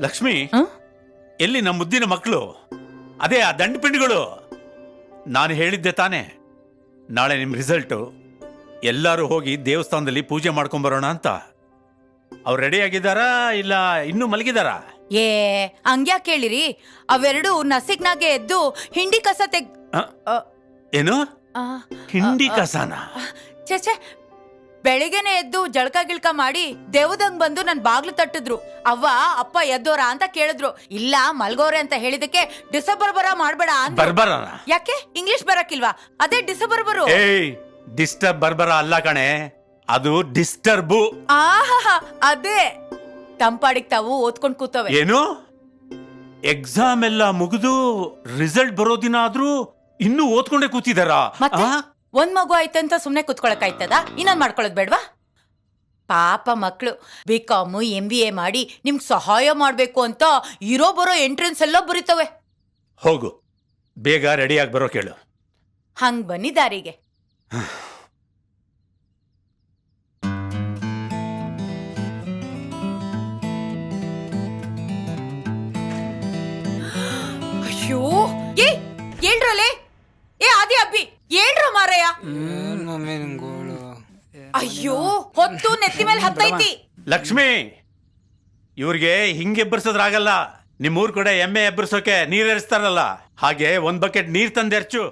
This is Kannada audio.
ಲಕ್ಷ್ಮಿ, ಎಲ್ಲಿ ನಮ್ಮ ಮುದ್ದಿನ ಮಕ್ಕಳು? ಅದೇ ಆ ದಂಡಪಿಂಡಿಗಳು. ನಾನು ಹೇಳಿದ್ದೆ ತಾನೆ, ನಾಳೆ ನಿಮ್ಮ ರಿಸಲ್ಟು. ಎಲ್ಲರೂ ಹೋಗಿ ದೇವಸ್ಥಾನದಲ್ಲಿ ಪೂಜೆ ಮಾಡ್ಕೊಂಬರೋಣ ಅಂತ. ಅವ್ರು ರೆಡಿ ಆಗಿದ್ದಾರಾ ಇಲ್ಲ ಇನ್ನೂ ಮಲಗಿದಾರಾ? ಹಂಗ್ಯಾ ಕೇಳಿರಿ, ಅವೆರಡು ನಸಿಗ್ನಾಗೆ ಎದ್ದು ಹಿಂಡಿ ಕಸ ಏನು ಹಿಂಡಿ ಕಸನ? ಛೇ, ಬೆಳಿಗ್ಗೆನೆ ಎದ್ದು ಜಳಕ ಗಿಳ್ಕ ಮಾಡಿ ದೇವದಂಗ್ ಬಂದು ನನ್ ಬಾಗ್ಲು ತಟ್ಟಿದ್ರು. ಅವ್ವ ಅಪ್ಪ ಎದ್ದೋರ ಅಂತ ಕೇಳಿದ್ರು. ಇಲ್ಲ ಮಲ್ಗೋರೆ ಅಂತ ಹೇಳಿದಕ್ಕೆ ಡಿಸಬರ್ಬರ ಮಾಡ್ಬೇಡ ಅಂತ. ಬರ್ಬರನ? ಯಾಕೆ ಇಂಗ್ಲಿಷ್ ಬರಕಿಲ್ವಾ? ಅದೇ ಡಿಸಬರ್ಬರು. ಡಿಸ್ಟರ್ಬ್ ಬರ್ಬರ ಅಲ್ಲ ಕಣೆ, ಅದು ಡಿಸ್ಟರ್ಬು. ಅದೇ ತಂಪಾಡಿಗೆ ತಾವು ಓದ್ಕೊಂಡ್ ಕೂತವೆ. ಏನು ಎಕ್ಸಾಮ್ ಎಲ್ಲ ಮುಗಿದು ರಿಸಲ್ಟ್ ಬರೋ ದಿನ ಆದ್ರೂ ಇನ್ನೂ ಓದ್ಕೊಂಡೆ ಕೂತಿದಾರಾ? ಮತ್ತೆ ಒಂದ್ ಮಗು ಆಯ್ತಂತ ಸುಮ್ನೆ ಕುತ್ಕೊಳಕ್ ಆಯ್ತದ? ಇನ್ನೊಂದ್ ಮಾಡ್ಕೊಳದ್ ಬೇಡ್ವಾ? ಪಾಪ ಮಕ್ಳು BCom MBA ಮಾಡಿ ನಿಮ್ಗ್ ಸಹಾಯ ಮಾಡ್ಬೇಕು ಅಂತ ಇರೋ ಬರೋ ಎಂಟ್ರೆನ್ಸ್ ಎಲ್ಲ ಬರೀತವೆ. ಹೋಗು, ಬೇಗ ರೆಡಿಯಾಗಿ ಬರೋ ಕೇಳು. ಹಂಗ್ ಬನ್ನಿ ದಾರಿಗೆ. ಅಯ್ಯೋ, ಏನ್ರಲ್ಲೇ? ಆದಿ ಅಬ್ಬಿ ಏನ್ರ ಮಾರಯ್ಯ? ಅಯ್ಯೋ, ಹೊತ್ತು ನೆತ್ತಿ ಮೇಲೆ ಹತ್ತೈತಿ. ಲಕ್ಷ್ಮಿ, ಇವ್ರಿಗೆ ಹಿಂಗೆ ಎಬ್ಬರ್ಸೋದ್ರಾಗಲ್ಲ. ನಿಮ್ಮೂರ್ ಕಡೆ ಎಮ್ಮೆ ಎಬ್ಬರ್ಸೋಕೆ ನೀರ್ ಎರಿಸ್ತಾರಲ್ಲ, ಹಾಗೆ ಒಂದ್ ಬಕೆಟ್ ನೀರ್ ತಂದೆರ್ಚು.